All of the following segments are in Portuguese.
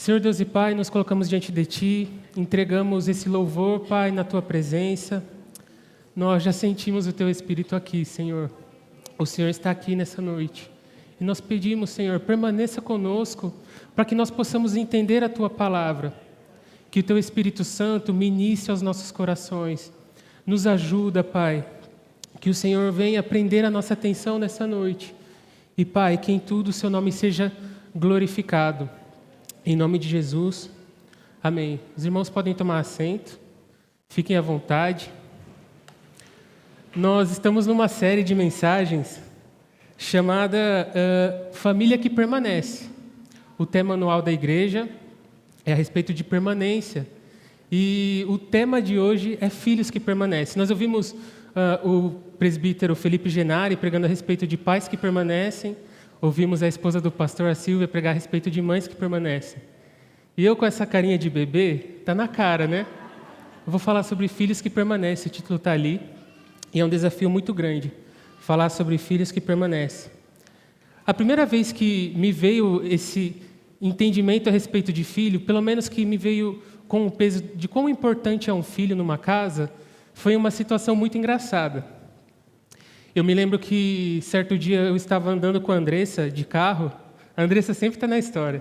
Senhor Deus e Pai, nos colocamos diante de Ti, entregamos esse louvor, Pai, na Tua presença. Nós já sentimos o Teu Espírito aqui, Senhor. O Senhor está aqui nessa noite. E nós pedimos, Senhor, permaneça conosco para que nós possamos entender a Tua palavra. Que o Teu Espírito Santo ministre aos nossos corações. Nos ajuda, Pai. Que o Senhor venha prender a nossa atenção nessa noite. E, Pai, que em tudo o Seu nome seja glorificado. Em nome de Jesus, amém. Os irmãos podem tomar assento, fiquem à vontade. Nós estamos numa série de mensagens chamada Família que Permanece. O tema anual da igreja é a respeito de permanência. E o tema de hoje é Filhos que Permanecem. Nós ouvimos o presbítero Felipe Genari pregando a respeito de pais que permanecem. Ouvimos a esposa do pastor, a Silvia, pregar a respeito de mães que permanecem. E eu com essa carinha de bebê, tá na cara, né? Eu vou falar sobre filhos que permanecem, o título está ali. E é um desafio muito grande, falar sobre filhos que permanecem. A primeira vez que me veio esse entendimento a respeito de filho, pelo menos que me veio com o peso de quão importante é um filho numa casa, foi uma situação muito engraçada. Eu me lembro que, certo dia, eu estava andando com a Andressa de carro. A Andressa sempre está na história.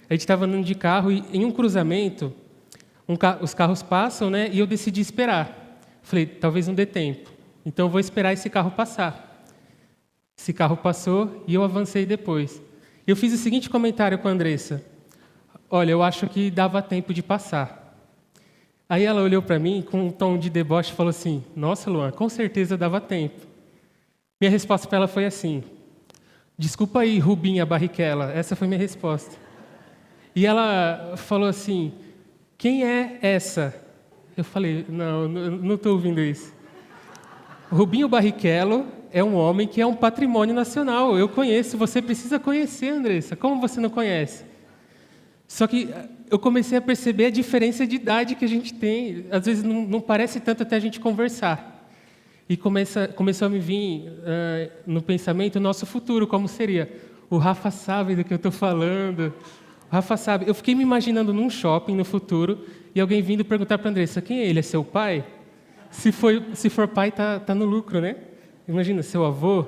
A gente estava andando de carro e, em um cruzamento, os carros passam, né? E eu decidi esperar. Falei, talvez não dê tempo. Então, eu vou esperar esse carro passar. Esse carro passou e eu avancei depois. Eu fiz o seguinte comentário com a Andressa. Olha, eu acho que dava tempo de passar. Aí ela olhou para mim com um tom de deboche e falou assim, nossa, Luan, com certeza dava tempo. Minha resposta para ela foi assim, desculpa aí, Rubinha Barrichello, essa foi minha resposta. E ela falou assim, quem é essa? Eu falei, não estou ouvindo isso. Rubinho Barrichello é um homem que é um patrimônio nacional, eu conheço, você precisa conhecer, Andressa, como você não conhece? Só que eu comecei a perceber a diferença de idade que a gente tem, às vezes não parece tanto até a gente conversar. E começou a me vir no pensamento o nosso futuro, como seria. O Rafa sabe do que eu estou falando. O Rafa sabe. Eu fiquei me imaginando num shopping no futuro e alguém vindo perguntar para a Andressa, quem é ele? É seu pai? Se for pai, tá no lucro, né? Imagina, seu avô.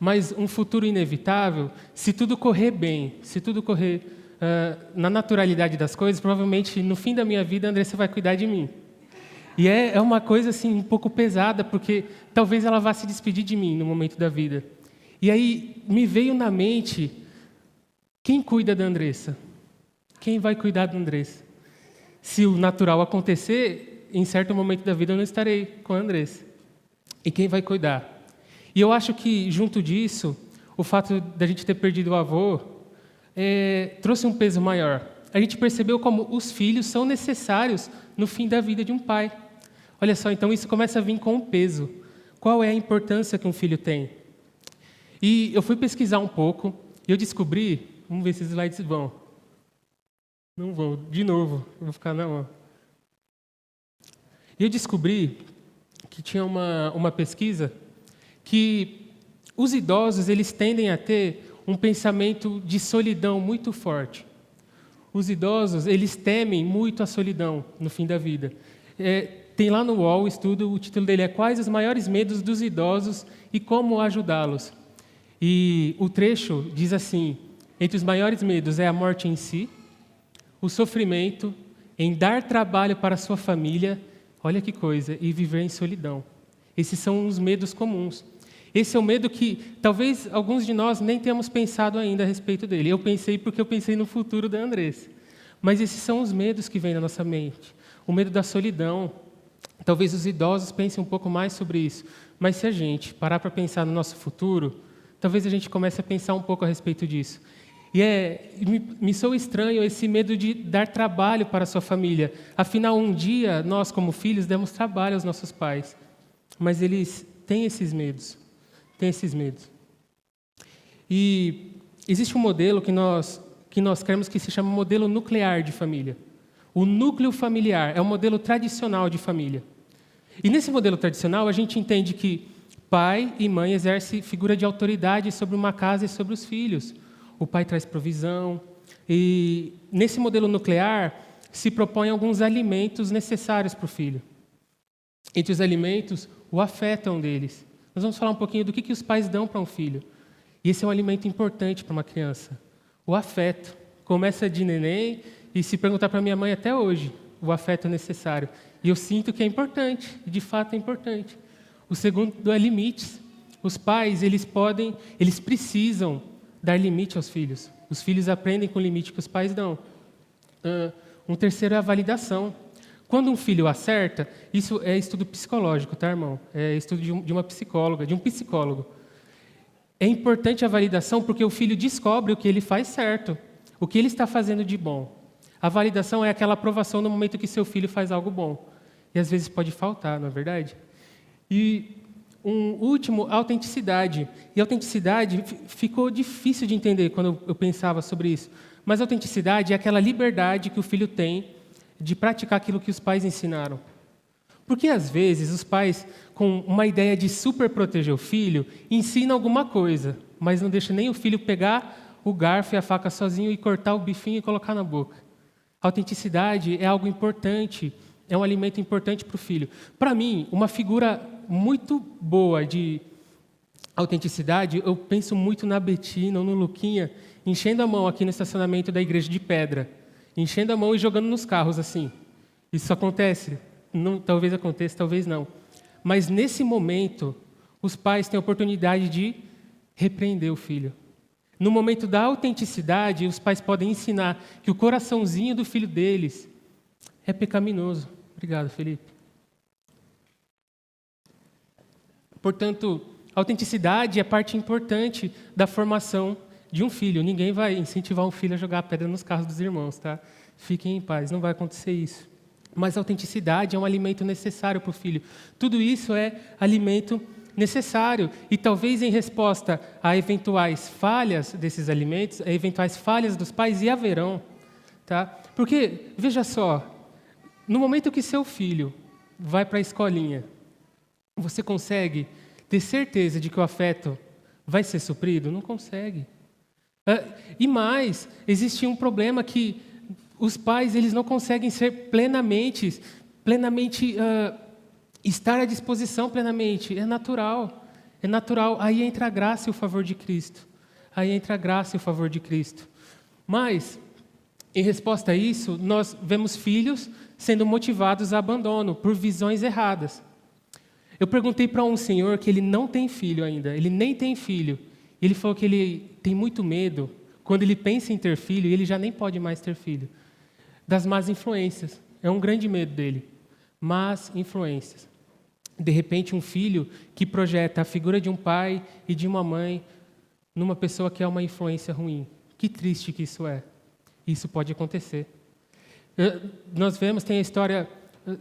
Mas um futuro inevitável, se tudo correr bem, se tudo correr na naturalidade das coisas, provavelmente no fim da minha vida a Andressa vai cuidar de mim. E é uma coisa assim um pouco pesada, porque talvez ela vá se despedir de mim no momento da vida. E aí me veio na mente, quem cuida da Andressa? Quem vai cuidar da Andressa? Se o natural acontecer, em certo momento da vida eu não estarei com a Andressa. E quem vai cuidar? E eu acho que, junto disso, o fato da gente ter perdido o avô trouxe um peso maior. A gente percebeu como os filhos são necessários no fim da vida de um pai. Olha só, então isso começa a vir com um peso. Qual é a importância que um filho tem? E eu fui pesquisar um pouco e eu descobri... Vamos ver se os slides vão. Não vão, de novo. Eu vou ficar na mão. E eu descobri que tinha uma pesquisa que os idosos eles tendem a ter um pensamento de solidão muito forte. Os idosos, eles temem muito a solidão no fim da vida. Tem lá no UOL o estudo, o título dele é Quais os maiores medos dos idosos e como ajudá-los? E o trecho diz assim, entre os maiores medos é a morte em si, o sofrimento, em dar trabalho para a sua família, olha que coisa, e viver em solidão. Esses são os medos comuns. Esse é o medo que talvez alguns de nós nem tenhamos pensado ainda a respeito dele. Eu pensei porque eu pensei no futuro da Andressa. Mas esses são os medos que vêm na nossa mente. O medo da solidão. Talvez os idosos pensem um pouco mais sobre isso. Mas se a gente parar para pensar no nosso futuro, talvez a gente comece a pensar um pouco a respeito disso. E me soa estranho esse medo de dar trabalho para a sua família. Afinal, um dia, nós como filhos, demos trabalho aos nossos pais. Mas eles têm esses medos. E existe um modelo que nós queremos que se chama modelo nuclear de família. O núcleo familiar é um modelo tradicional de família. E nesse modelo tradicional, a gente entende que pai e mãe exercem figura de autoridade sobre uma casa e sobre os filhos. O pai traz provisão, E nesse modelo nuclear se propõem alguns alimentos necessários para o filho. Entre os alimentos, o afeto é um deles. Nós vamos falar um pouquinho do que os pais dão para um filho. E esse é um alimento importante para uma criança. O afeto. Começa de neném e se perguntar para minha mãe até hoje, o afeto é necessário. E eu sinto que é importante, e de fato é importante. O segundo é limites. Os pais, eles precisam dar limite aos filhos. Os filhos aprendem com o limite que os pais dão. Um terceiro é a validação. Quando um filho acerta, isso é estudo psicológico, tá, irmão? É estudo de uma psicóloga, de um psicólogo. É importante a validação porque o filho descobre o que ele faz certo, o que ele está fazendo de bom. A validação é aquela aprovação no momento que seu filho faz algo bom. E às vezes pode faltar, não é verdade? E um último, autenticidade. E autenticidade ficou difícil de entender quando eu pensava sobre isso. Mas autenticidade é aquela liberdade que o filho tem de praticar aquilo que os pais ensinaram. Porque, às vezes, os pais, com uma ideia de super proteger o filho, ensinam alguma coisa, mas não deixam nem o filho pegar o garfo e a faca sozinho e cortar o bifinho e colocar na boca. A autenticidade é algo importante, é um alimento importante para o filho. Para mim, uma figura muito boa de autenticidade, eu penso muito na Betina ou no Luquinha, enchendo a mão aqui no estacionamento da igreja de pedra. Enchendo a mão e jogando nos carros assim. Isso acontece? Não, talvez aconteça, talvez não. Mas nesse momento, os pais têm a oportunidade de repreender o filho. No momento da autenticidade, os pais podem ensinar que o coraçãozinho do filho deles é pecaminoso. Obrigado, Felipe. Portanto, a autenticidade é parte importante da formação de um filho. Ninguém vai incentivar um filho a jogar pedra nos carros dos irmãos, tá? Fiquem em paz, não vai acontecer isso. Mas a autenticidade é um alimento necessário para o filho. Tudo isso é alimento necessário. E talvez em resposta a eventuais falhas desses alimentos, a eventuais falhas dos pais, e haverão. Tá? Porque, veja só, no momento que seu filho vai para a escolinha, você consegue ter certeza de que o afeto vai ser suprido? Não consegue. E mais, existe um problema que os pais eles não conseguem ser plenamente estar à disposição plenamente. É natural. Aí entra a graça e o favor de Cristo. Mas, em resposta a isso, nós vemos filhos sendo motivados a abandono por visões erradas. Eu perguntei para um senhor que ele não tem filho ainda, ele nem tem filho. Ele falou que ele tem muito medo, quando ele pensa em ter filho, e ele já nem pode mais ter filho, das más influências. É um grande medo dele. Más influências. De repente, um filho que projeta a figura de um pai e de uma mãe numa pessoa que é uma influência ruim. Que triste que isso é. Isso pode acontecer. Nós vemos, tem a história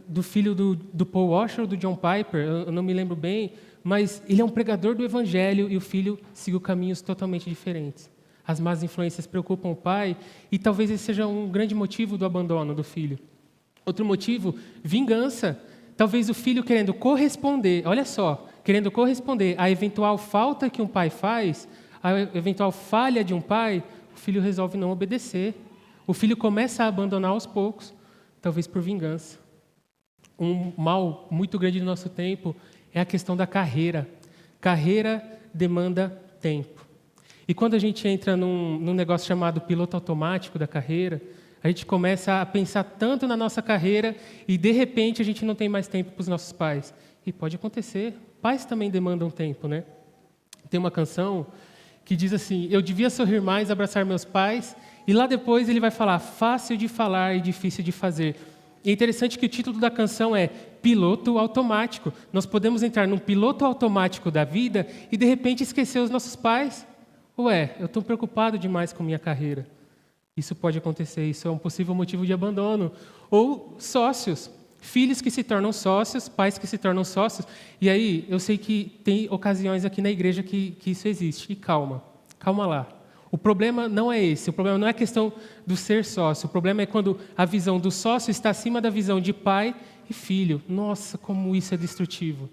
do filho do Paul Washer ou do John Piper, eu não me lembro bem, mas ele é um pregador do Evangelho e o filho seguiu caminhos totalmente diferentes. As más influências preocupam o pai e talvez esse seja um grande motivo do abandono do filho. Outro motivo, vingança. Talvez o filho querendo corresponder, olha só, querendo corresponder à eventual falta que um pai faz, à eventual falha de um pai, o filho resolve não obedecer. O filho começa a abandonar aos poucos, talvez por vingança. Um mal muito grande do nosso tempo é a questão da carreira. Carreira demanda tempo. E quando a gente entra num negócio chamado piloto automático da carreira, a gente começa a pensar tanto na nossa carreira e, de repente, a gente não tem mais tempo para os nossos pais. E pode acontecer. Pais também demandam tempo, né? Tem uma canção que diz assim, eu devia sorrir mais, abraçar meus pais, e lá depois ele vai falar, fácil de falar e difícil de fazer. E é interessante que o título da canção é Piloto Automático. Nós podemos entrar num piloto automático da vida e, de repente, esquecer os nossos pais. Ué, eu estou preocupado demais com minha carreira. Isso pode acontecer, isso é um possível motivo de abandono. Ou sócios, filhos que se tornam sócios, pais que se tornam sócios. E aí, eu sei que tem ocasiões aqui na igreja que isso existe. E calma lá. O problema não é esse, o problema não é a questão do ser sócio. O problema é quando a visão do sócio está acima da visão de pai e filho. Nossa, como isso é destrutivo.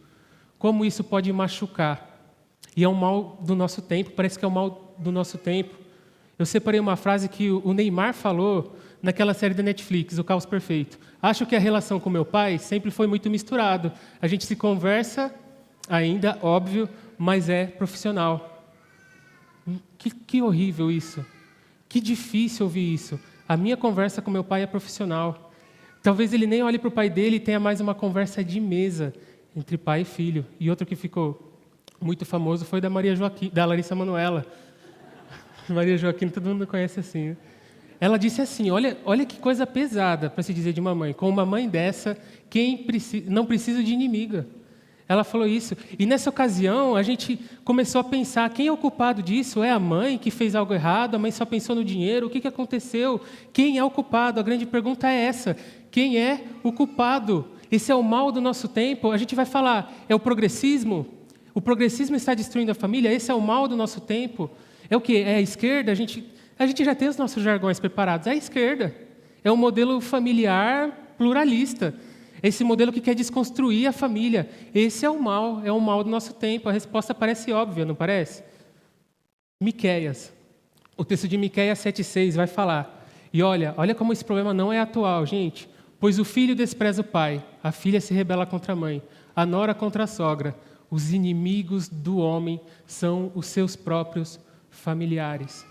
Como isso pode machucar. E é um mal do nosso tempo, parece que é um mal do nosso tempo. Eu separei uma frase que o Neymar falou naquela série da Netflix, O Caos Perfeito. Acho que a relação com meu pai sempre foi muito misturado. A gente se conversa ainda, óbvio, mas é profissional. Que horrível isso. Que difícil ouvir isso. A minha conversa com meu pai é profissional. Talvez ele nem olhe para o pai dele e tenha mais uma conversa de mesa entre pai e filho. E outro que ficou muito famoso foi da Maria Joaquim, da Larissa Manoela. Maria Joaquim, todo mundo conhece assim, né? Ela disse assim, olha que coisa pesada para se dizer de uma mãe. Com uma mãe dessa, não precisa de inimiga. Ela falou isso. E nessa ocasião, a gente começou a pensar, quem é o culpado disso? É a mãe que fez algo errado? A mãe só pensou no dinheiro? O que aconteceu? Quem é o culpado? A grande pergunta é essa. Quem é o culpado? Esse é o mal do nosso tempo. A gente vai falar, é o progressismo? O progressismo está destruindo a família? Esse é o mal do nosso tempo? É o quê? É a esquerda? A gente já tem os nossos jargões preparados. É a esquerda. É um modelo familiar pluralista. Esse modelo que quer desconstruir a família. Esse é o mal do nosso tempo. A resposta parece óbvia, não parece? Miqueias. O texto de Miqueias 7,6 vai falar. E olha como esse problema não é atual, gente. Pois o filho despreza o pai, a filha se rebela contra a mãe, a nora contra a sogra. Os inimigos do homem são os seus próprios familiares.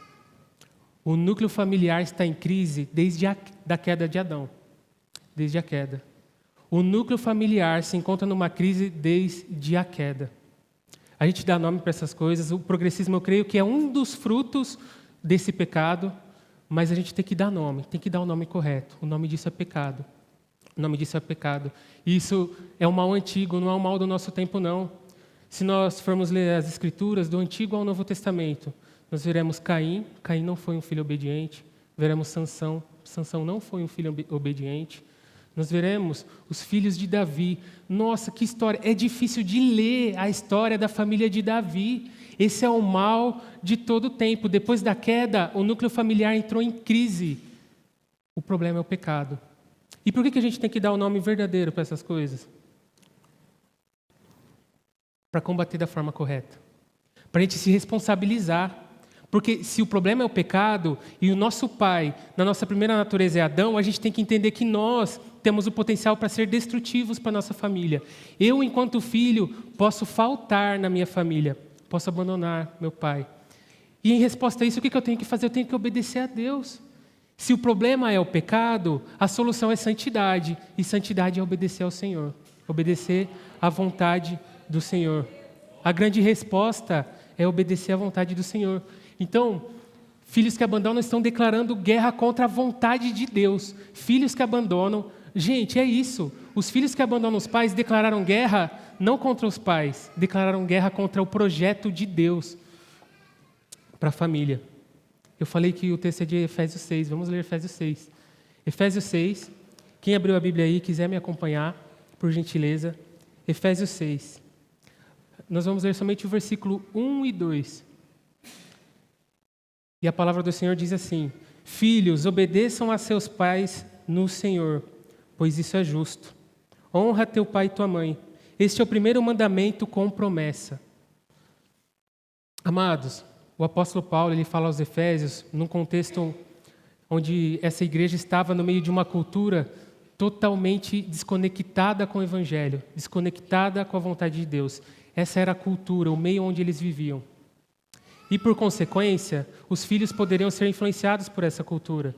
O núcleo familiar está em crise desde a queda de Adão. Desde a queda. O núcleo familiar se encontra numa crise desde a queda. A gente dá nome para essas coisas. O progressismo, eu creio que é um dos frutos desse pecado, mas a gente tem que dar nome, tem que dar o nome correto. O nome disso é pecado. O nome disso é pecado. E isso é um mal antigo, não é um mal do nosso tempo, não. Se nós formos ler as Escrituras, do Antigo ao Novo Testamento, nós veremos Caim não foi um filho obediente. Veremos Sansão não foi um filho obediente. Nós veremos os filhos de Davi. Nossa, que história! É difícil de ler a história da família de Davi. Esse é o mal de todo o tempo. Depois da queda, o núcleo familiar entrou em crise. O problema é o pecado. E por que a gente tem que dar o nome verdadeiro para essas coisas? Para combater da forma correta. Para a gente se responsabilizar. Porque se o problema é o pecado e o nosso pai, na nossa primeira natureza é Adão, a gente tem que entender que nós temos o potencial para ser destrutivos para a nossa família. Eu, enquanto filho, posso faltar na minha família, posso abandonar meu pai. E em resposta a isso, o que eu tenho que fazer? Eu tenho que obedecer a Deus. Se o problema é o pecado, a solução é santidade. E santidade é obedecer ao Senhor. Obedecer à vontade do Senhor. A grande resposta é obedecer à vontade do Senhor. Então, filhos que abandonam estão declarando guerra contra a vontade de Deus. Filhos que abandonam... Gente, é isso. Os filhos que abandonam os pais declararam guerra não contra os pais, declararam guerra contra o projeto de Deus para a família. Eu falei que o texto é de Efésios 6. Vamos ler Efésios 6. Efésios 6. Quem abriu a Bíblia aí e quiser me acompanhar, por gentileza. Efésios 6. Nós vamos ler somente o versículo 1 e 2. E a palavra do Senhor diz assim: Filhos, obedeçam a seus pais no Senhor, pois isso é justo. Honra teu pai e tua mãe. Este é o primeiro mandamento com promessa. Amados, o apóstolo Paulo ele fala aos Efésios, num contexto onde essa igreja estava no meio de uma cultura totalmente desconectada com o Evangelho, desconectada com a vontade de Deus. Essa era a cultura, o meio onde eles viviam. E, por consequência, os filhos poderiam ser influenciados por essa cultura.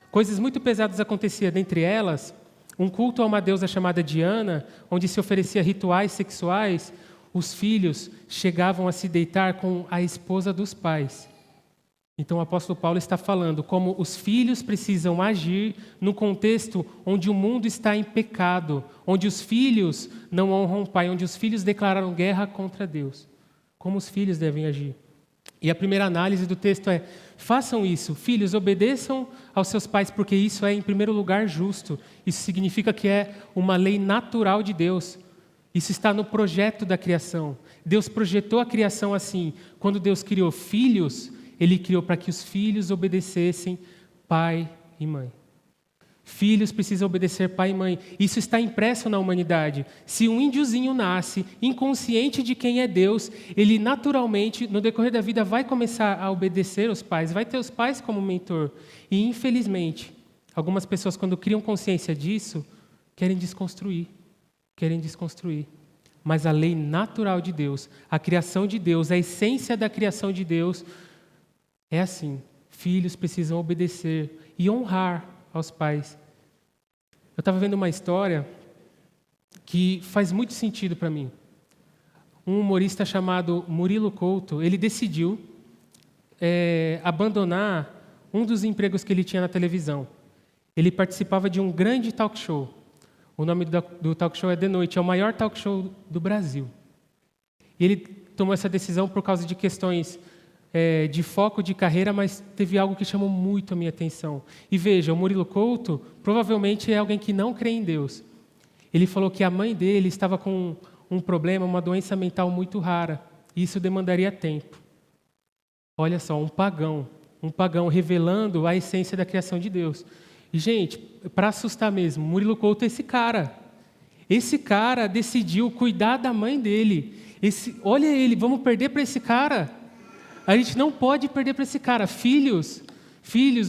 Coisas muito pesadas aconteciam, dentre elas, um culto a uma deusa chamada Diana, onde se oferecia rituais sexuais. Os filhos chegavam a se deitar com a esposa dos pais. Então o apóstolo Paulo está falando como os filhos precisam agir no contexto onde o mundo está em pecado, onde os filhos não honram o pai, onde os filhos declararam guerra contra Deus. Como os filhos devem agir. E a primeira análise do texto é: façam isso, filhos, obedeçam aos seus pais, porque isso é, em primeiro lugar, justo. Isso significa que é uma lei natural de Deus. Isso está no projeto da criação. Deus projetou a criação assim. Quando Deus criou filhos, Ele criou para que os filhos obedecessem pai e mãe. Filhos precisam obedecer pai e mãe. Isso está impresso na humanidade. Se um índiozinho nasce inconsciente de quem é Deus, ele naturalmente, no decorrer da vida, vai começar a obedecer os pais, vai ter os pais como mentor. E, infelizmente, algumas pessoas, quando criam consciência disso, querem desconstruir. Mas a lei natural de Deus, a criação de Deus, a essência da criação de Deus, é assim. Filhos precisam obedecer e honrar aos pais. Eu estava vendo uma história que faz muito sentido para mim. Um humorista chamado Murilo Couto, ele decidiu abandonar um dos empregos que ele tinha na televisão. Ele participava de um grande talk show. O nome do talk show é The Noite, é o maior talk show do Brasil. E ele tomou essa decisão por causa de questões de foco de carreira, mas teve algo que chamou muito a minha atenção. E veja, o Murilo Couto provavelmente é alguém que não crê em Deus. Ele falou que a mãe dele estava com um problema, uma doença mental muito rara, e isso demandaria tempo. Olha só, um pagão revelando a essência da criação de Deus. E, gente, para assustar mesmo, Murilo Couto é esse cara. Esse cara decidiu cuidar da mãe dele. Olha ele, vamos perder para esse cara? A gente não pode perder para esse cara. Filhos,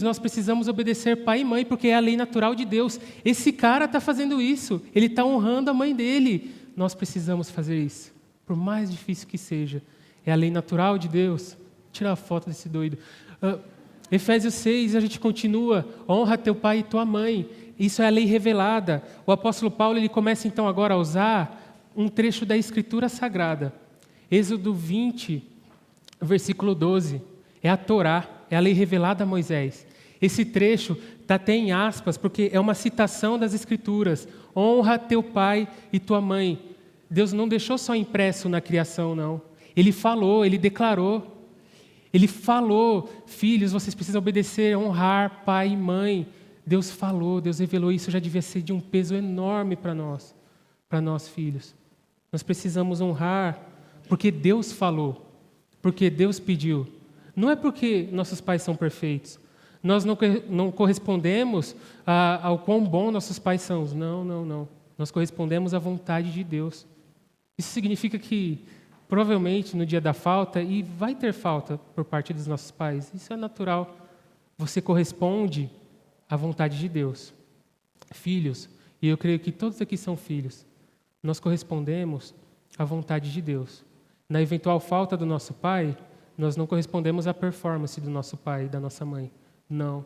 nós precisamos obedecer pai e mãe, porque é a lei natural de Deus. Esse cara está fazendo isso, ele está honrando a mãe dele. Nós precisamos fazer isso, por mais difícil que seja. É a lei natural de Deus. Vou tirar a foto desse doido. Efésios 6, a gente continua. Honra teu pai e tua mãe. Isso é a lei revelada. O apóstolo Paulo ele começa então agora a usar um trecho da Escritura Sagrada. Êxodo 20, versículo 12, é a Torá, é a lei revelada a Moisés. Esse trecho está até em aspas, porque é uma citação das Escrituras. Honra teu pai e tua mãe. Deus não deixou só impresso na criação, não. Ele falou, ele declarou. Ele falou, filhos, vocês precisam obedecer, honrar pai e mãe. Deus falou, Deus revelou, isso já devia ser de um peso enorme para nós filhos. Nós precisamos honrar, porque Deus falou. Porque Deus pediu. Não é porque nossos pais são perfeitos. Nós não correspondemos ao quão bom nossos pais são. Não. Nós correspondemos à vontade de Deus. Isso significa que, provavelmente, no dia da falta, e vai ter falta por parte dos nossos pais, isso é natural. Você corresponde à vontade de Deus. Filhos, e eu creio que todos aqui são filhos, nós correspondemos à vontade de Deus. Na eventual falta do nosso pai, nós não correspondemos à performance do nosso pai e da nossa mãe. Não.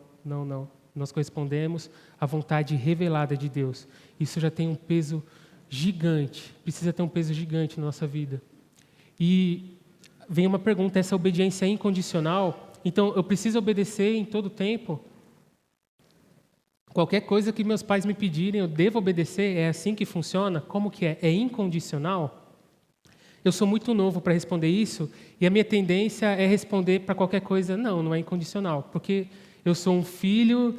Nós correspondemos à vontade revelada de Deus. Isso já tem um peso gigante, precisa ter um peso gigante na nossa vida. E vem uma pergunta, essa obediência é incondicional? Então, eu preciso obedecer em todo tempo? Qualquer coisa que meus pais me pedirem, eu devo obedecer? É assim que funciona? Como que é? É incondicional? Eu sou muito novo para responder isso, e a minha tendência é responder para qualquer coisa, não é incondicional, porque eu sou um filho,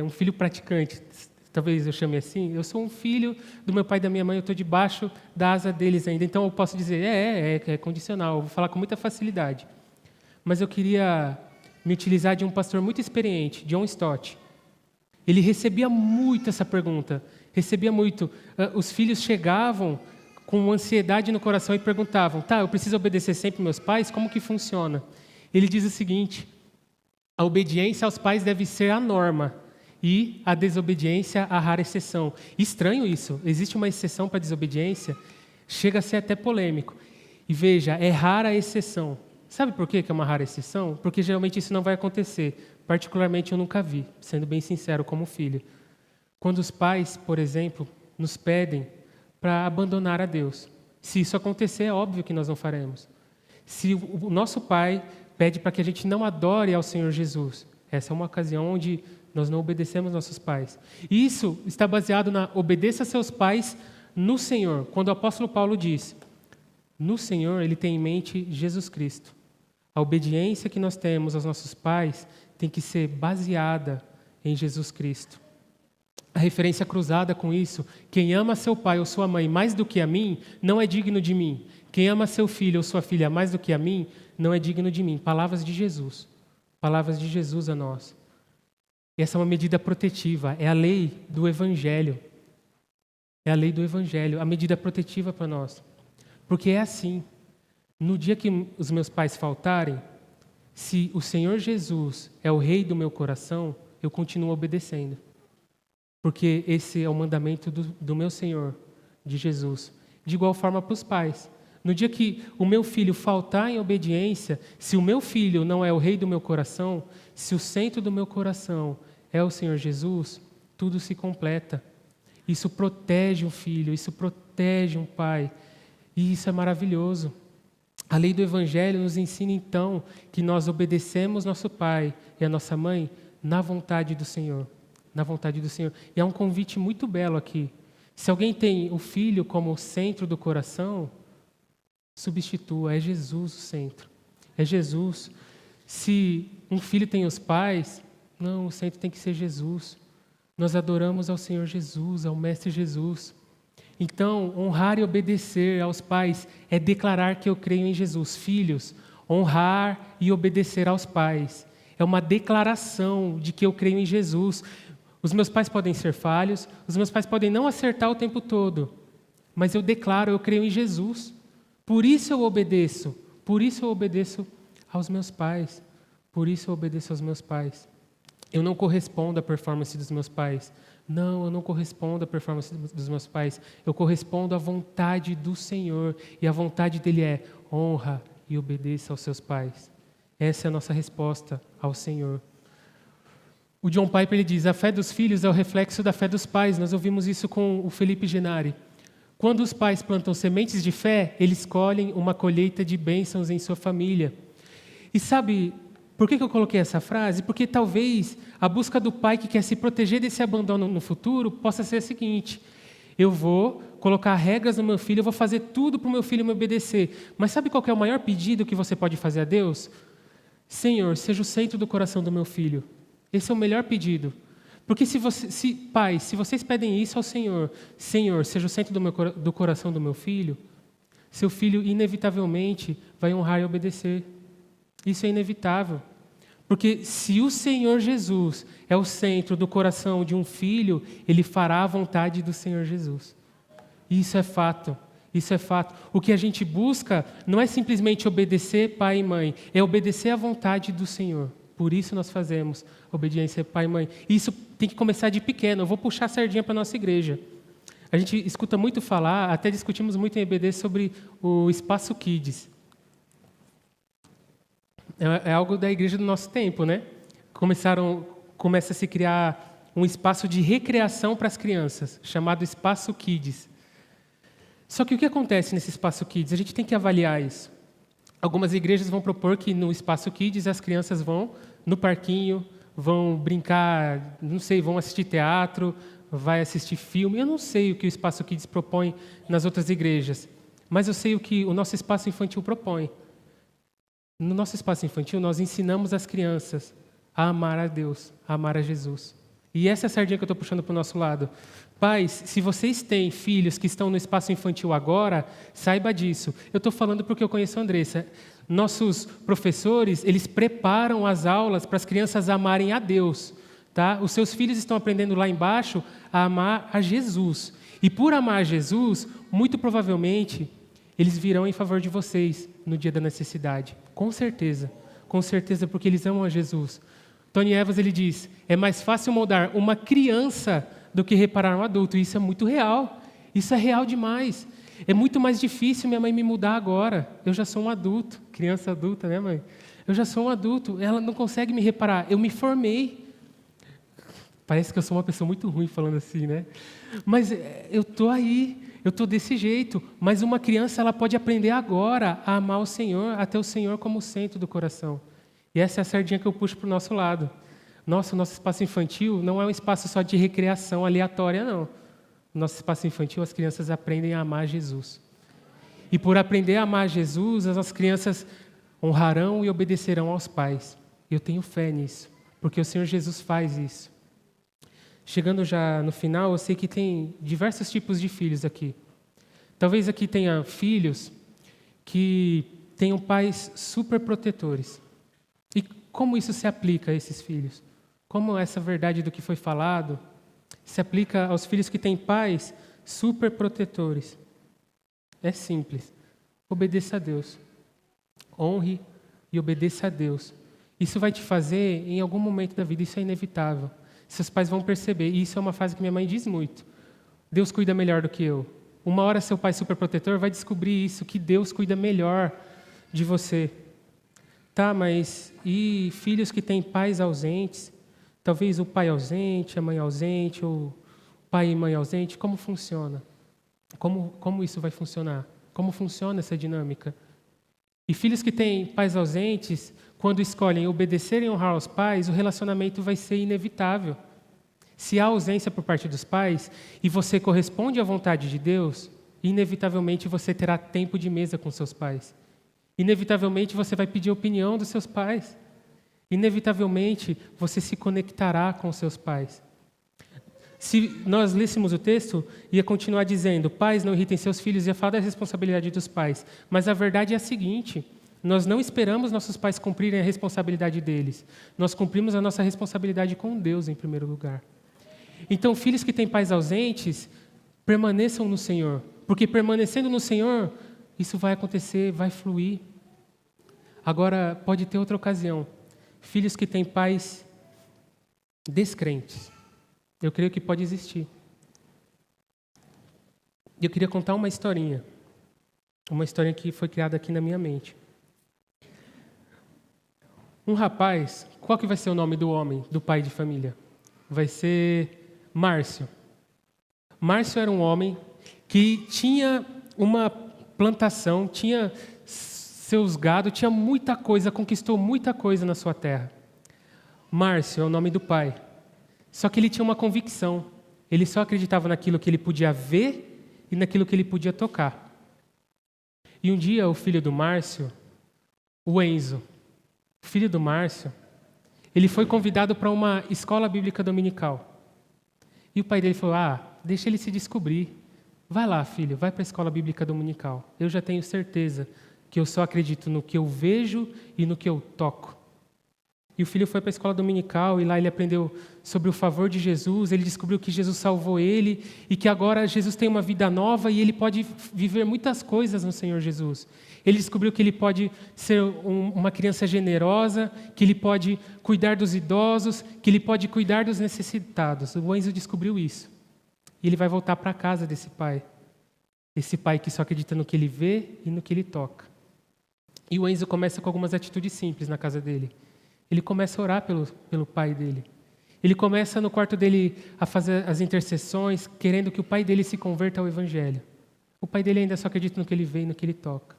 um filho praticante, talvez eu chame assim, eu sou um filho do meu pai e da minha mãe, eu estou debaixo da asa deles ainda, então eu posso dizer, é condicional, eu vou falar com muita facilidade. Mas eu queria me utilizar de um pastor muito experiente, John Stott. Ele recebia muito essa pergunta, os filhos chegavam com ansiedade no coração e perguntavam, eu preciso obedecer sempre meus pais? Como que funciona? Ele diz o seguinte, a obediência aos pais deve ser a norma e a desobediência a rara exceção. Estranho isso, existe uma exceção para a desobediência? Chega a ser até polêmico. E veja, é rara a exceção. Sabe por que é uma rara exceção? Porque geralmente isso não vai acontecer. Particularmente eu nunca vi, sendo bem sincero como filho. Quando os pais, por exemplo, nos pedem para abandonar a Deus. Se isso acontecer, é óbvio que nós não faremos. Se o nosso pai pede para que a gente não adore ao Senhor Jesus, essa é uma ocasião onde nós não obedecemos nossos pais. E isso está baseado na obedeça a seus pais no Senhor. Quando o apóstolo Paulo diz, no Senhor, ele tem em mente Jesus Cristo. A obediência que nós temos aos nossos pais tem que ser baseada em Jesus Cristo. A referência cruzada com isso, quem ama seu pai ou sua mãe mais do que a mim, não é digno de mim. Quem ama seu filho ou sua filha mais do que a mim, não é digno de mim. Palavras de Jesus a nós. E essa é uma medida protetiva, é a lei do Evangelho. É a lei do Evangelho, a medida protetiva para nós. Porque é assim, no dia que os meus pais faltarem, se o Senhor Jesus é o rei do meu coração, eu continuo obedecendo. Porque esse é o mandamento do meu Senhor, de Jesus. De igual forma para os pais. No dia que o meu filho faltar em obediência, se o meu filho não é o rei do meu coração, se o centro do meu coração é o Senhor Jesus, tudo se completa. Isso protege um filho, isso protege um pai. E isso é maravilhoso. A lei do Evangelho nos ensina, então, que nós obedecemos nosso pai e a nossa mãe na vontade do Senhor. Na vontade do Senhor. E há um convite muito belo aqui. Se alguém tem o filho como centro do coração, substitua, é Jesus o centro. É Jesus. Se um filho tem os pais, não, o centro tem que ser Jesus. Nós adoramos ao Senhor Jesus, ao Mestre Jesus. Então, honrar e obedecer aos pais é declarar que eu creio em Jesus. Filhos, honrar e obedecer aos pais é uma declaração de que eu creio em Jesus. Os meus pais podem ser falhos, os meus pais podem não acertar o tempo todo, mas eu declaro, eu creio em Jesus. Por isso eu obedeço aos meus pais. Por isso eu obedeço aos meus pais. Eu não correspondo à performance dos meus pais. Não, eu não correspondo à performance dos meus pais. Eu correspondo à vontade do Senhor. E a vontade dele é honra e obedeça aos seus pais. Essa é a nossa resposta ao Senhor. O John Piper ele diz, a fé dos filhos é o reflexo da fé dos pais. Nós ouvimos isso com o Felipe Genari. Quando os pais plantam sementes de fé, eles colhem uma colheita de bênçãos em sua família. E sabe por que eu coloquei essa frase? Porque talvez a busca do pai que quer se proteger desse abandono no futuro possa ser a seguinte: eu vou colocar regras no meu filho, eu vou fazer tudo para o meu filho me obedecer. Mas sabe qual que é o maior pedido que você pode fazer a Deus? Senhor, seja o centro do coração do meu filho. Esse é o melhor pedido. Porque pais, se vocês pedem isso ao Senhor, Senhor, seja o centro do coração do meu filho, seu filho inevitavelmente vai honrar e obedecer. Isso é inevitável. Porque se o Senhor Jesus é o centro do coração de um filho, ele fará a vontade do Senhor Jesus. Isso é fato. Isso é fato. O que a gente busca não é simplesmente obedecer pai e mãe, é obedecer à vontade do Senhor. Por isso nós fazemos obediência pai e mãe. Isso tem que começar de pequeno. Eu vou puxar a sardinha para a nossa igreja. A gente escuta muito falar, até discutimos muito em EBD sobre o Espaço Kids. É algo da igreja do nosso tempo, né? Começa a se criar um espaço de recreação para as crianças, chamado Espaço Kids. Só que o que acontece nesse Espaço Kids? A gente tem que avaliar isso. Algumas igrejas vão propor que no Espaço Kids as crianças vão no parquinho, vão brincar, não sei, vão assistir teatro, vai assistir filme. Eu não sei o que o Espaço Kids propõe nas outras igrejas, mas eu sei o que o nosso Espaço Infantil propõe. No nosso Espaço Infantil, nós ensinamos as crianças a amar a Deus, a amar a Jesus. E essa é a sardinha que eu estou puxando para o nosso lado. Pais, se vocês têm filhos que estão no Espaço Infantil agora, saiba disso. Eu estou falando porque eu conheço a Andressa. Nossos professores, eles preparam as aulas para as crianças amarem a Deus. Tá? Os seus filhos estão aprendendo lá embaixo a amar a Jesus. E por amar a Jesus, muito provavelmente, eles virão em favor de vocês no dia da necessidade. Com certeza, porque eles amam a Jesus. Tony Evans ele diz, é mais fácil moldar uma criança do que reparar um adulto. E isso é muito real. Isso é real demais. É muito mais difícil minha mãe me mudar agora. Eu já sou um adulto. Criança adulta, né, mãe? Eu já sou um adulto. Ela não consegue me reparar. Eu me formei. Parece que eu sou uma pessoa muito ruim falando assim, né? Mas eu estou aí. Eu estou desse jeito. Mas uma criança ela pode aprender agora a amar o Senhor, a ter o Senhor como centro do coração. E essa é a sardinha que eu puxo para o nosso lado. O nosso espaço infantil não é um espaço só de recreação aleatória, não. No nosso espaço infantil, as crianças aprendem a amar Jesus. E por aprender a amar Jesus, as nossas crianças honrarão e obedecerão aos pais. Eu tenho fé nisso, porque o Senhor Jesus faz isso. Chegando já no final, eu sei que tem diversos tipos de filhos aqui. Talvez aqui tenha filhos que tenham pais super protetores. E como isso se aplica a esses filhos? como essa verdade do que foi falado se aplica aos filhos que têm pais super protetores. É simples. Obedeça a Deus. Honre e obedeça a Deus. Isso vai te fazer, em algum momento da vida, isso é inevitável. Seus pais vão perceber, e isso é uma frase que minha mãe diz muito. Deus cuida melhor do que eu. Uma hora seu pai superprotetor vai descobrir isso, que Deus cuida melhor de você. Tá, mas e filhos que têm pais ausentes? Talvez o pai ausente, a mãe ausente, ou pai e mãe ausente, como funciona? Como isso vai funcionar? Como funciona essa dinâmica? E filhos que têm pais ausentes, quando escolhem obedecer e honrar aos pais, o relacionamento vai ser inevitável. Se há ausência por parte dos pais e você corresponde à vontade de Deus, inevitavelmente você terá tempo de mesa com seus pais. Inevitavelmente você vai pedir a opinião dos seus pais. Inevitavelmente você se conectará com seus pais. Se nós lêssemos o texto, ia continuar dizendo: pais, não irritem seus filhos, ia falar da responsabilidade dos pais. Mas a verdade é a seguinte: nós não esperamos nossos pais cumprirem a responsabilidade deles. Nós cumprimos a nossa responsabilidade com Deus, em primeiro lugar. Então, filhos que têm pais ausentes, permaneçam no Senhor. Porque permanecendo no Senhor, isso vai acontecer, vai fluir. Agora, pode ter outra ocasião. Filhos que têm pais descrentes. Eu creio que pode existir. Eu queria contar uma historinha. Uma historinha que foi criada aqui na minha mente. Um rapaz, qual que vai ser o nome do homem, do pai de família? Vai ser Márcio. Márcio era um homem que tinha uma plantação, tinha seus gado, tinha muita coisa, conquistou muita coisa na sua terra. Márcio é o nome do pai. Só que ele tinha uma convicção. Ele só acreditava naquilo que ele podia ver e naquilo que ele podia tocar. E um dia o filho do Márcio, o Enzo, o filho do Márcio, ele foi convidado para uma escola bíblica dominical. E o pai dele falou: deixa ele se descobrir. Vai lá, filho, vai para a escola bíblica dominical. Eu já tenho certeza que eu só acredito no que eu vejo e no que eu toco. E o filho foi para a escola dominical e lá ele aprendeu sobre o favor de Jesus, ele descobriu que Jesus salvou ele e que agora Jesus tem uma vida nova e ele pode viver muitas coisas no Senhor Jesus. Ele descobriu que ele pode ser uma criança generosa, que ele pode cuidar dos idosos, que ele pode cuidar dos necessitados. O Enzo descobriu isso. E ele vai voltar para a casa desse pai. Esse pai que só acredita no que ele vê e no que ele toca. E o Enzo começa com algumas atitudes simples na casa dele. Ele começa a orar pelo pai dele. Ele começa no quarto dele a fazer as intercessões, querendo que o pai dele se converta ao Evangelho. O pai dele ainda só acredita no que ele vê e no que ele toca.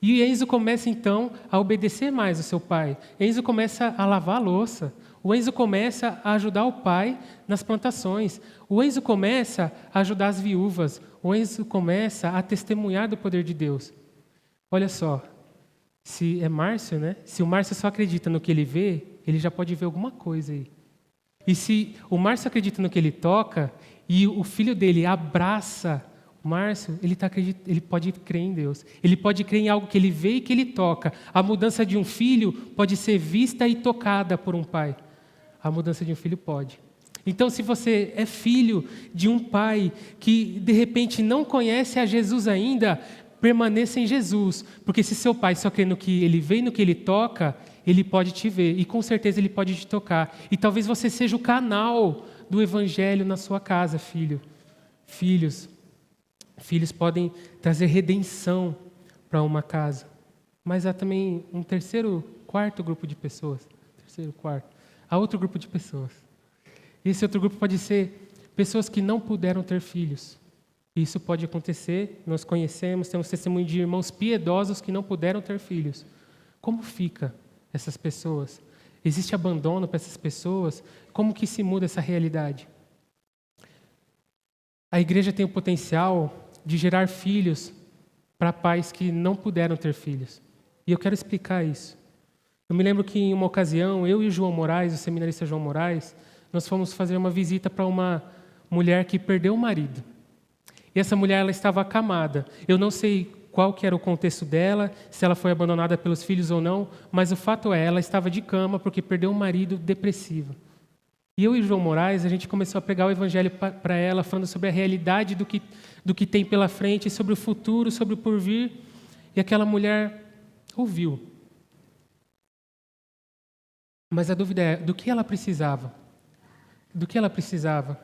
E Enzo começa, então, a obedecer mais ao seu pai. Enzo começa a lavar a louça. O Enzo começa a ajudar o pai nas plantações. O Enzo começa a ajudar as viúvas. O Enzo começa a testemunhar do poder de Deus. Olha só, se é Márcio, né? Se o Márcio só acredita no que ele vê, ele já pode ver alguma coisa aí. E se o Márcio acredita no que ele toca, e o filho dele abraça o Márcio, ele pode crer em Deus. Ele pode crer em algo que ele vê e que ele toca. A mudança de um filho pode ser vista e tocada por um pai. A mudança de um filho pode. Então, se você é filho de um pai que, de repente, não conhece a Jesus ainda, permaneça em Jesus. Porque se seu pai só crê no que ele vê e no que ele toca, ele pode te ver. E, com certeza, ele pode te tocar. E talvez você seja o canal do Evangelho na sua casa, filho. Filhos podem trazer redenção para uma casa. Mas há também um quarto grupo de pessoas. Há outro grupo de pessoas. Esse outro grupo pode ser pessoas que não puderam ter filhos. Isso pode acontecer, nós temos testemunho de irmãos piedosos que não puderam ter filhos. Como fica essas pessoas? Existe abandono para essas pessoas? Como que se muda essa realidade? A igreja tem o potencial de gerar filhos para pais que não puderam ter filhos. E eu quero explicar isso. Eu me lembro que em uma ocasião, eu e o João Moraes, o seminarista João Moraes, nós fomos fazer uma visita para uma mulher que perdeu o marido. E essa mulher, ela estava acamada. Eu não sei qual que era o contexto dela, se ela foi abandonada pelos filhos ou não, mas o fato é, ela estava de cama porque perdeu um marido depressivo. E eu e o João Moraes, a gente começou a pregar o evangelho para ela, falando sobre a realidade do que tem pela frente, sobre o futuro, sobre o porvir. E aquela mulher ouviu. Mas a dúvida é, do que ela precisava? Do que ela precisava?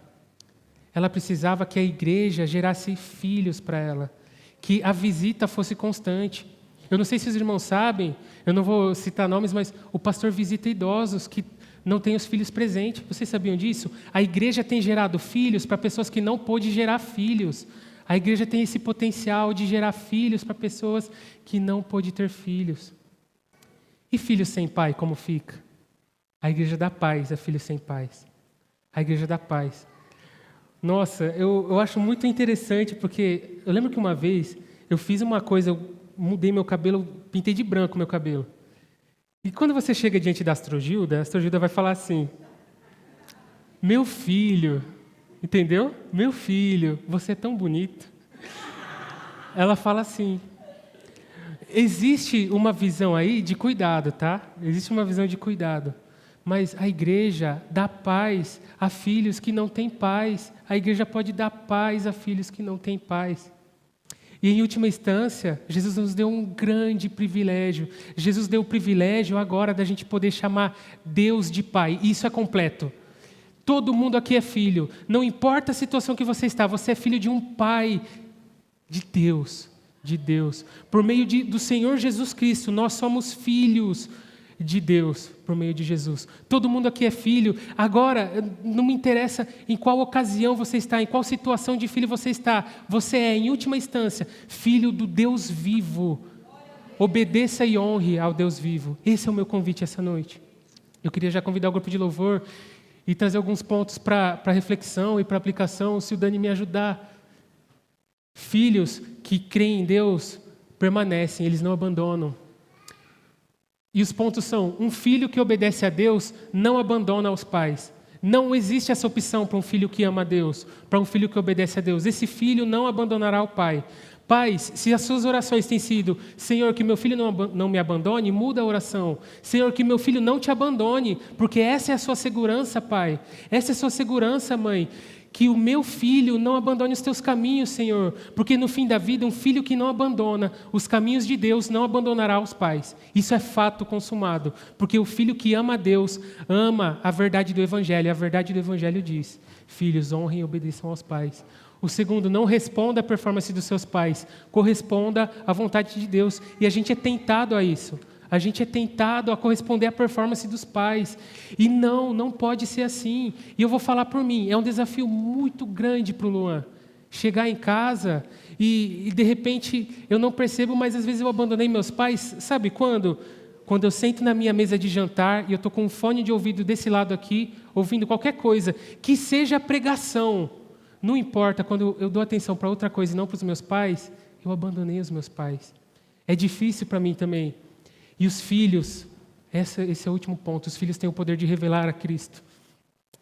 Ela precisava que a igreja gerasse filhos para ela, que a visita fosse constante. Eu não sei se os irmãos sabem, eu não vou citar nomes, mas o pastor visita idosos que não têm os filhos presentes. Vocês sabiam disso? A igreja tem gerado filhos para pessoas que não pôde gerar filhos. A igreja tem esse potencial de gerar filhos para pessoas que não pôde ter filhos. E filhos sem pai, como fica? A igreja dá paz a filhos sem pais. A igreja dá paz. Nossa, eu acho muito interessante, porque eu lembro que uma vez eu fiz uma coisa, eu mudei meu cabelo, pintei de branco meu cabelo. E quando você chega diante da Astrogilda, a Astrogilda vai falar assim: meu filho, entendeu? Meu filho, você é tão bonito. Ela fala assim. Existe uma visão aí de cuidado, tá? Existe uma visão de cuidado. Mas a igreja dá paz a filhos que não têm pais. A igreja pode dar paz a filhos que não têm pais. E, em última instância, Jesus nos deu um grande privilégio. Jesus deu o privilégio agora da gente poder chamar Deus de Pai. E isso é completo. Todo mundo aqui é filho. Não importa a situação que você está, você é filho de um Pai, de Deus. De Deus. Por meio do Senhor Jesus Cristo, nós somos filhos de Deus, por meio de Jesus. Todo mundo aqui é filho. Agora, não me interessa em qual ocasião você está, em qual situação de filho você está. Você é, em última instância, filho do Deus vivo. Obedeça e honre ao Deus vivo. Esse é o meu convite essa noite. Eu queria já convidar o grupo de louvor e trazer alguns pontos para reflexão e para aplicação, se o Dani me ajudar. Filhos que creem em Deus permanecem, eles não abandonam. E os pontos são: um filho que obedece a Deus não abandona os pais. Não existe essa opção para um filho que ama a Deus, para um filho que obedece a Deus. Esse filho não abandonará o pai. Pais, se as suas orações têm sido: Senhor, que meu filho não me abandone, muda a oração. Senhor, que meu filho não te abandone, porque essa é a sua segurança, pai. Essa é a sua segurança, mãe. Que o meu filho não abandone os teus caminhos, Senhor, porque no fim da vida, um filho que não abandona os caminhos de Deus não abandonará os pais. Isso é fato consumado, porque o filho que ama a Deus ama a verdade do Evangelho. A verdade do Evangelho diz: filhos, honrem e obedeçam aos pais. O segundo, não responda à performance dos seus pais, corresponda à vontade de Deus. E a gente é tentado a isso. A gente é tentado a corresponder à performance dos pais. E não pode ser assim. E eu vou falar por mim, é um desafio muito grande para o Luan. Chegar em casa e de repente eu não percebo, mas às vezes eu abandonei meus pais. Sabe quando? Quando eu sento na minha mesa de jantar e eu estou com um fone de ouvido desse lado aqui, ouvindo qualquer coisa, que seja pregação. Não importa, quando eu dou atenção para outra coisa e não para os meus pais, eu abandonei os meus pais. É difícil para mim também. E os filhos, esse é o último ponto, os filhos têm o poder de revelar a Cristo.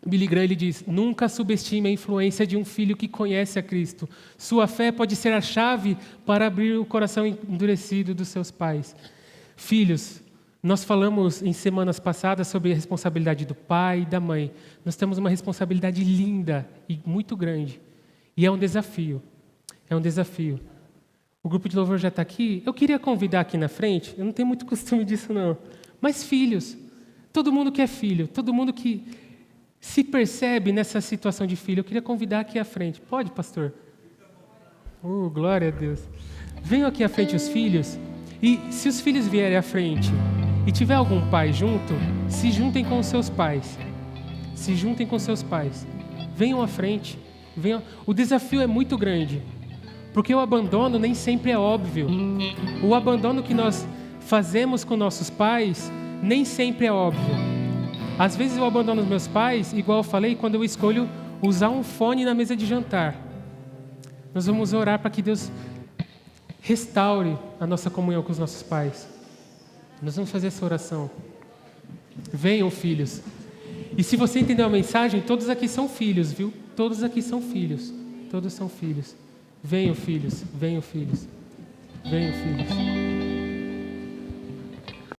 Billy Graham ele diz: nunca subestime a influência de um filho que conhece a Cristo. Sua fé pode ser a chave para abrir o coração endurecido dos seus pais. Filhos, nós falamos em semanas passadas sobre a responsabilidade do pai e da mãe. Nós temos uma responsabilidade linda e muito grande. E é um desafio. É um desafio. O grupo de louvor já está aqui. Eu queria convidar aqui na frente, eu não tenho muito costume disso não, mas filhos. Todo mundo que é filho, todo mundo que se percebe nessa situação de filho, eu queria convidar aqui à frente. Pode, pastor? Glória a Deus. Venham aqui à frente os filhos. E se os filhos vierem à frente e tiver algum pai junto, se juntem com os seus pais. Se juntem com seus pais. Venham à frente. Venham. O desafio é muito grande. Porque o abandono nem sempre é óbvio. O abandono que nós fazemos com nossos pais nem sempre é óbvio. Às vezes eu abandono os meus pais, igual eu falei, quando eu escolho usar um fone na mesa de jantar. Nós vamos orar para que Deus restaure a nossa comunhão com os nossos pais. Nós vamos fazer essa oração. Venham, filhos. E se você entendeu a mensagem, todos aqui são filhos, viu? Todos aqui são filhos. Todos são filhos. Venham, filhos. Venham, filhos. Venham, filhos.